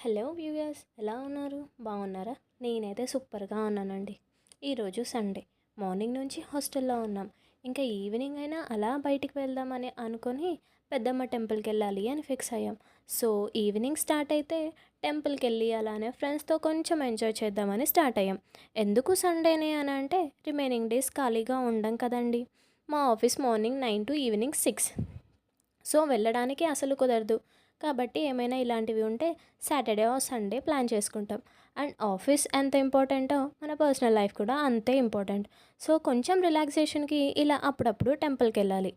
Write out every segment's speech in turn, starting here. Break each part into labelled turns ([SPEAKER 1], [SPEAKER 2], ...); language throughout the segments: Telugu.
[SPEAKER 1] హలో వ్యూయర్స్, ఎలా ఉన్నారు? బాగున్నారా? నేనైతే సూపర్గా ఉన్నానండి. ఈరోజు సండే మార్నింగ్ నుంచి హాస్టల్లో ఉన్నాం. ఇంకా ఈవినింగ్ అయినా అలా బయటికి వెళ్దామని అనుకొని పెద్దమ్మ టెంపుల్కి వెళ్ళాలి అని ఫిక్స్ అయ్యాం. సో ఈవినింగ్ స్టార్ట్ అయితే టెంపుల్కి వెళ్ళి అలానే ఫ్రెండ్స్తో కొంచెం ఎంజాయ్ చేద్దామని స్టార్ట్ అయ్యాం. ఎందుకు సండేనే అని అంటే రిమైనింగ్ డేస్ ఖాళీగా ఉండం కదండి. మా office morning 9 to evening 6. So వెళ్ళడానికి అసలు కుదరదు. కాబట్టి ఏమైనా ఇలాంటివి ఉంటే సాటర్డే ఆర్ సండే ప్లాన్ చేసుకుంటాం. అండ్ ఆఫీస్ ఎంత ఇంపార్టెంటో మన పర్సనల్ లైఫ్ కూడా అంతే ఇంపార్టెంట్. సో కొంచెం రిలాక్సేషన్కి ఇలా అప్పుడప్పుడు టెంపుల్కి వెళ్ళాలి.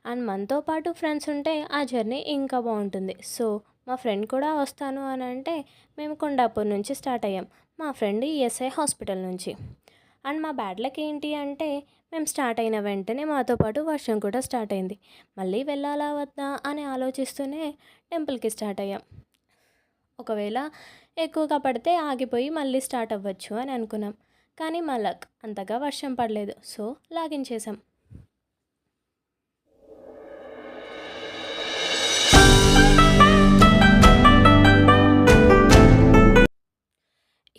[SPEAKER 1] అండ్ మనతో పాటు ఫ్రెండ్స్ ఉంటే ఆ జర్నీ ఇంకా బాగుంటుంది. సో మా ఫ్రెండ్ కూడా వస్తాను అని అంటే మేము కొండాపూర్ నుంచి స్టార్ట్ అయ్యాం. మా ఫ్రెండ్ ఈఎస్ఐ హాస్పిటల్ నుంచి. అండ్ మా బ్యాడ్ లక్ ఏంటి అంటే మేము స్టార్ట్ అయిన వెంటనే మాతో పాటు వర్షం కూడా స్టార్ట్ అయింది. మళ్ళీ వెళ్ళాలా వద్దా అని ఆలోచిస్తూనే టెంపుల్కి స్టార్ట్ అయ్యాం. ఒకవేళ ఎక్కువగా పడితే ఆగిపోయి మళ్ళీ స్టార్ట్ అవ్వచ్చు అని అనుకున్నాం. కానీ మా లక్ అంతగా వర్షం పడలేదు. సో లాగించేసాం.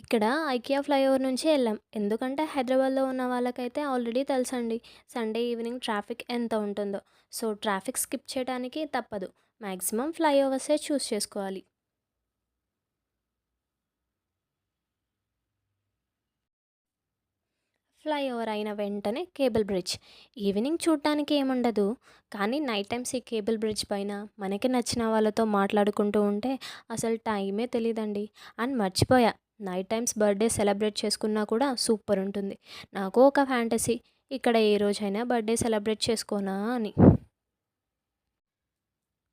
[SPEAKER 1] ఇక్కడ ఐకియా ఫ్లైఓవర్ నుంచి వెళ్ళాం. ఎందుకంటే హైదరాబాద్లో ఉన్న వాళ్ళకైతే ఆల్రెడీ తెలుసండి సండే ఈవినింగ్ ట్రాఫిక్ ఎంత ఉంటుందో. సో ట్రాఫిక్ స్కిప్ చేయడానికి తప్పదు. మ్యాక్సిమం ఫ్లైఓవర్సే చూస్ చేసుకోవాలి. ఫ్లైఓవర్ అయిన వెంటనే కేబుల్ బ్రిడ్జ్. ఈవినింగ్ చూడటానికి ఏముండదు, కానీ నైట్ టైమ్స్ ఈ కేబుల్ బ్రిడ్జ్ పైన మనకి నచ్చిన వాళ్ళతో మాట్లాడుకుంటూ ఉంటే అసలు టైమే తెలియదండి. అండ్ మర్చిపోయా, నైట్ టైమ్స్ బర్త్డే సెలబ్రేట్ చేసుకున్నా కూడా సూపర్ ఉంటుంది. నాకు ఒక ఫ్యాంటసీ, ఇక్కడ ఏ రోజైనా బర్త్డే సెలబ్రేట్ చేసుకోనా అని.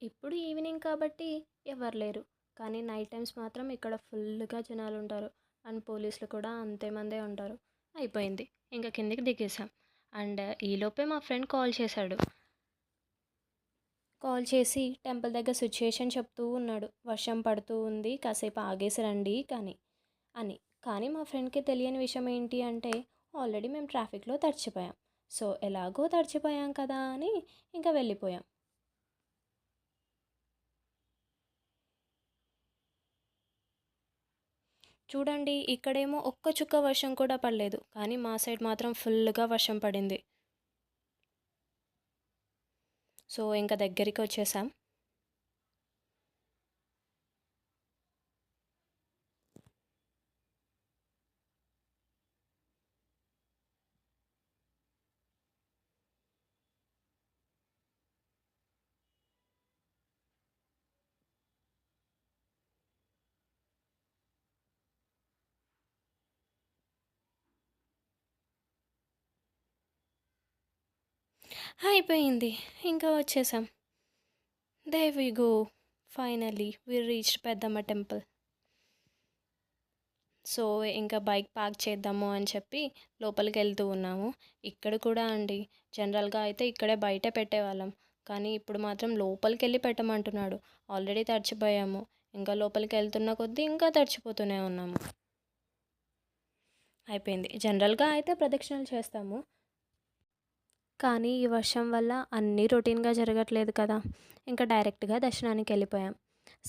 [SPEAKER 1] ఇప్పుడు ఈవినింగ్ కాబట్టి ఎవరు లేరు, కానీ నైట్ టైమ్స్ మాత్రం ఇక్కడ ఫుల్గా జనాలు ఉంటారు. అండ్ పోలీసులు కూడా అంతే మందే ఉంటారు. అయిపోయింది, ఇంకా కిందికి దిగేసాం. అండ్ ఈలోపే మా ఫ్రెండ్ కాల్ చేశాడు. కాల్ చేసి టెంపుల్ దగ్గర సిచ్యుయేషన్ చెప్తూ ఉన్నాడు. వర్షం పడుతూ ఉంది, కాసేపు ఆగేసి రండి అని. కానీ మా ఫ్రెండ్కి తెలియని విషయం ఏంటి అంటే ఆల్రెడీ మేము ట్రాఫిక్లో తడిచిపోయాం. సో ఎలాగో తడిచిపోయాం కదా అని ఇంకా వెళ్ళిపోయాం. చూడండి, ఇక్కడేమో ఒక్క చుక్క వర్షం కూడా పడలేదు, కానీ మా సైడ్ మాత్రం ఫుల్గా వర్షం పడింది. సో ఇంకా దగ్గరికి వచ్చేసాం. అయిపోయింది, ఇంకా వచ్చేసాం. There we go, finally we reached Peddamma temple. So ఇంకా బైక్ పార్క్ చేద్దాము అని చెప్పి లోపలికి వెళ్తూ ఉన్నాము. ఇక్కడ కూడా అండి, జనరల్గా అయితే ఇక్కడే బయటే పెట్టేవాళ్ళం, కానీ ఇప్పుడు మాత్రం లోపలికి వెళ్ళి పెట్టమంటున్నాడు. ఆల్రెడీ తడిచిపోయాము, ఇంకా లోపలికి వెళ్తున్న కొద్దీ ఇంకా తడిచిపోతూనే ఉన్నాము. అయిపోయింది. జనరల్గా అయితే ప్రదక్షిణలు చేస్తాము, కానీ ఈ వర్షం వల్ల అన్నీ రొటీన్గా జరగట్లేదు కదా. ఇంకా డైరెక్ట్గా దర్శనానికి వెళ్ళిపోయాం.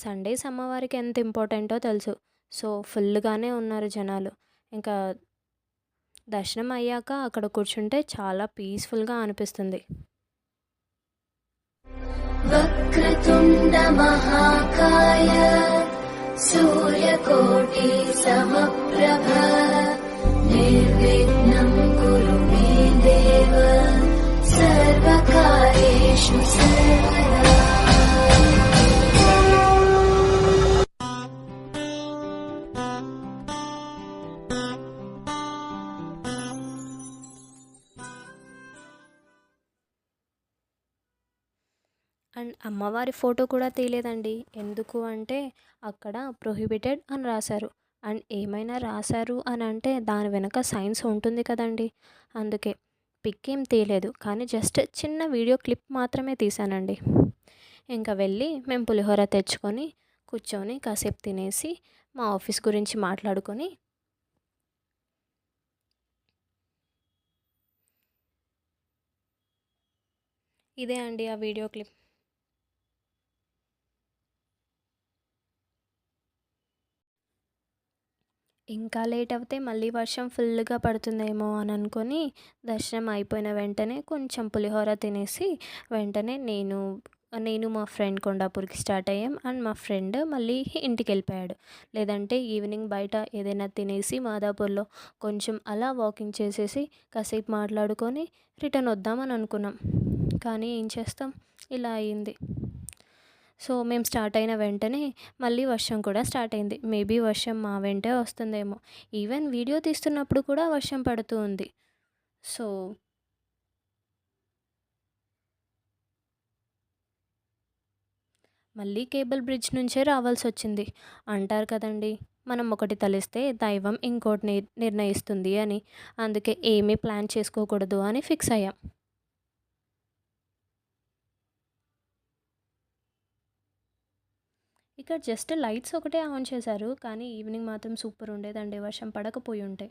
[SPEAKER 1] సండేస్ అమ్మవారికి ఎంత ఇంపార్టెంటో తెలుసు. సో ఫుల్గానే ఉన్నారు జనాలు. ఇంకా దర్శనం అయ్యాక అక్కడ కూర్చుంటే చాలా పీస్ఫుల్గా అనిపిస్తుంది. వక్రతుండ మహాకాయ సూర్యకోటి సమప్రభ నిర్విఘ్నం కురు మే దేవ సర్వకార్యేషు సర్వదా. అండ్ అమ్మవారి ఫోటో కూడా తీయలేదండి. ఎందుకు అంటే అక్కడ ప్రొహిబిటెడ్ అని రాశారు. అండ్ ఏమైనా రాశారు అని అంటే దాని వెనక సైన్స్ ఉంటుంది కదండి. అందుకే పిక్ ఏం తీయలేదు, కానీ జస్ట్ చిన్న వీడియో క్లిప్ మాత్రమే తీసానండి. ఇంకా వెళ్ళి మేము పులిహోర తెచ్చుకొని కూర్చొని కాసేపు తినేసి మా ఆఫీస్ గురించి మాట్లాడుకొని ఇదే అండి ఆ వీడియో క్లిప్. ఇంకా లేట్ అవుతే మళ్ళీ వర్షం ఫుల్గా పడుతుందేమో అని అనుకొని దర్శనం అయిపోయిన వెంటనే కొంచెం పులిహోర తినేసి వెంటనే నేను మా ఫ్రెండ్ కొండాపూర్కి స్టార్ట్ అయ్యాం. అండ్ మా ఫ్రెండ్ మళ్ళీ ఇంటికి వెళ్ళిపోయాడు. లేదంటే ఈవినింగ్ బయట ఏదైనా తినేసి మాదాపూర్లో కొంచెం అలా వాకింగ్ చేసేసి కాసేపు మాట్లాడుకొని రిటర్న్ వద్దామని అనుకున్నాం. కానీ ఏం చేస్తాం, ఇలా అయింది. సో మేము స్టార్ట్ అయిన వెంటనే మళ్ళీ వర్షం కూడా స్టార్ట్ అయింది. మేబీ వర్షం మా వెంటే వస్తుందేమో. ఈవెన్ వీడియో తీస్తున్నప్పుడు కూడా వర్షం పడుతూ ఉంది. సో మళ్ళీ కేబుల్ బ్రిడ్జ్ నుంచే రావాల్సి వచ్చింది. అంటారు కదండి, మనం ఒకటి తలిస్తే దైవం ఇంకోటి నిర్ణయిస్తుంది అని. అందుకే ఏమీ ప్లాన్ చేసుకోకూడదు అని ఫిక్స్ అయ్యాం. ఇక్కడ జస్ట్ లైట్స్ ఒకటే ఆన్ చేశారు, కానీ ఈవినింగ్ మాత్రం సూపర్ ఉండేదండి వర్షం పడకపోయి ఉంటే.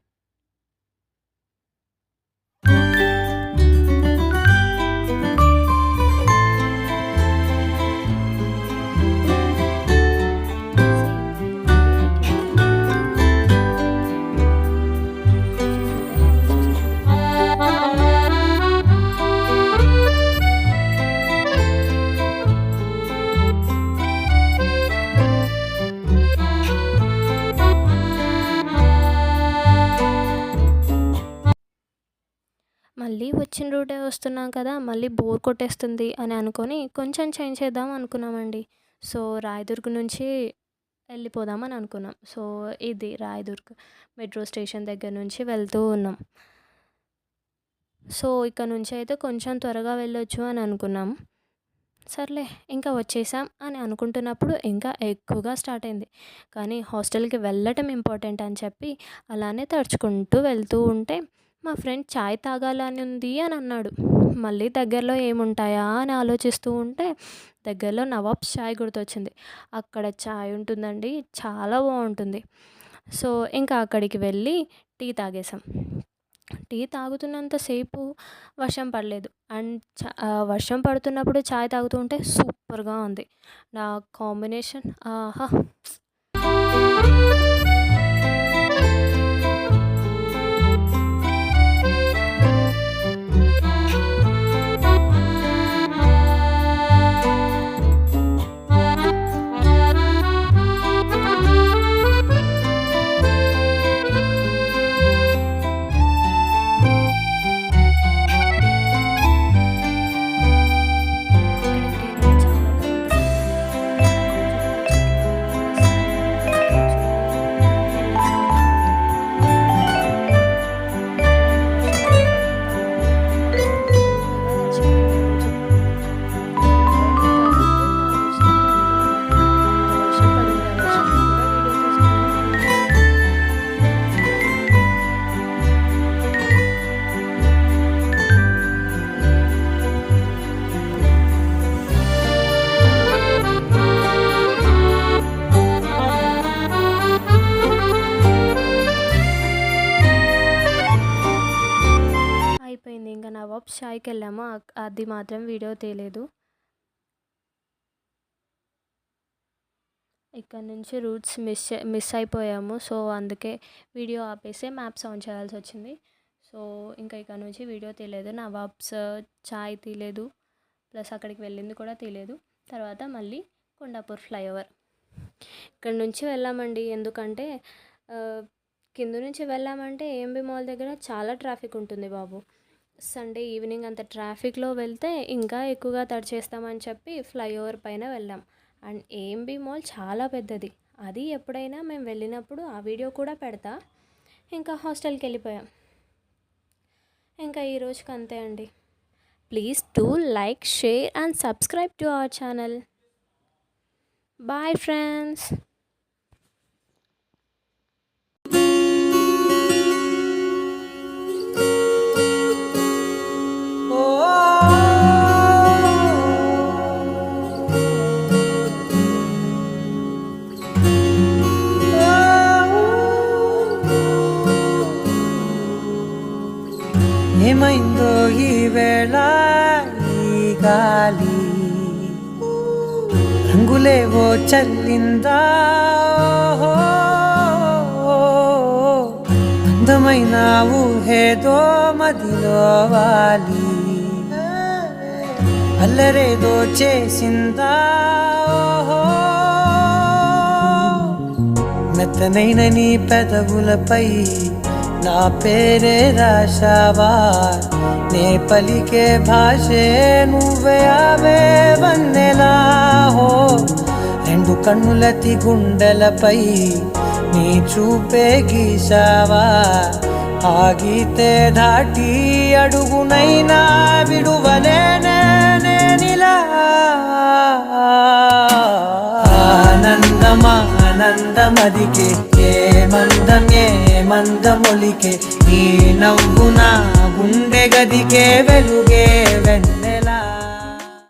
[SPEAKER 1] మళ్ళీ వచ్చిన రూటే వస్తున్నాం కదా, మళ్ళీ బోర్ కొట్టేస్తుంది అని అనుకొని కొంచెం చేంజ్ చేద్దాం అనుకున్నామండి. సో రాయదుర్గ్ నుంచి వెళ్ళిపోదామని అనుకున్నాం. సో ఇది రాయదుర్గ్ మెట్రో స్టేషన్ దగ్గర నుంచి వెళ్తూ ఉన్నాం. సో ఇక్కడ నుంచి అయితే కొంచెం త్వరగా వెళ్ళొచ్చు అని అనుకున్నాం. సర్లే ఇంకా వచ్చేసాం అని అనుకుంటున్నప్పుడు ఇంకా ఎక్కువగా స్టార్ట్ అయింది. కానీ హాస్టల్కి వెళ్ళటం ఇంపార్టెంట్ అని చెప్పి అలానే తడుచుకుంటూ వెళ్తూ ఉంటే మా ఫ్రెండ్ చాయ్ తాగాలని ఉంది అని అన్నాడు. మళ్ళీ దగ్గరలో ఏముంటాయా అని ఆలోచిస్తూ ఉంటే దగ్గరలో నవాబ్స్ చాయ్ గుర్తొచ్చింది. అక్కడ చాయ్ ఉంటుందండి, చాలా బాగుంటుంది. సో ఇంకా అక్కడికి వెళ్ళి టీ తాగేసాం. టీ తాగుతున్నంతసేపు వర్షం పడలేదు. అండ్ వర్షం పడుతున్నప్పుడు చాయ్ తాగుతూ ఉంటే సూపర్గా ఉంది. నా కాంబినేషన్ ఆహా. అయిపోయింది. ఇంకా నవాబ్ షాయ్కి వెళ్ళాము. అది మాత్రం వీడియో తీయలేదు. ఇక్కడ నుంచి రూట్స్ మిస్ అయిపోయాము. సో అందుకే వీడియో ఆపేసి మ్యాప్స్ ఆన్ చేయాల్సి వచ్చింది. సో ఇంకా ఇక్కడ నుంచి వీడియో తీయలేదు. నవాబ్స్ చాయ్ తీయలేదు, ప్లస్ అక్కడికి వెళ్ళింది కూడా తీయలేదు. తర్వాత మళ్ళీ కొండాపూర్ ఫ్లైఓవర్ ఇక్కడ నుంచి వెళ్ళామండి. ఎందుకంటే కింద నుంచి వెళ్ళామంటే ఏఎంబీ మాల్ దగ్గర చాలా ట్రాఫిక్ ఉంటుంది బాబు. సండే ఈవినింగ్ అంత ట్రాఫిక్లో వెళ్తే ఇంకా ఎక్కువగా తడిచేస్తామని చెప్పి ఫ్లైఓవర్ పైన వెళ్ళాం. అండ్ ఏఎంబీ మాల్ చాలా పెద్దది. అది ఎప్పుడైనా మేము వెళ్ళినప్పుడు ఆ వీడియో కూడా పెడతా. ఇంకా హాస్టల్కి వెళ్ళిపోయాం. ఇంకా ఈ రోజుకి అంతే అండి. Please do like, share and subscribe to our channel. Bye friends.
[SPEAKER 2] ఏమైందో ఈ వేళ ఈ గాలి రంగులేవో చల్లిందా. అందమైన ఊహేదో మదిలో వాలి అల్లరేదో చేసిందా ఓహో మెత్తనైన నీ పెదవులపై నా పేరే రాశావా నే పలికే భాషే నువ్వే అవే వన్నెలా హో రెండు కన్నులతి గుండెలపై నీ చూపే గీసావా ఆగితే దాటి అడుగునైనా విడువలేనే నేనిలా ఆనందమదికే ఏ మందమొలికే నీ నవ్వు నా గుండె గదికే వెలుగే వెంట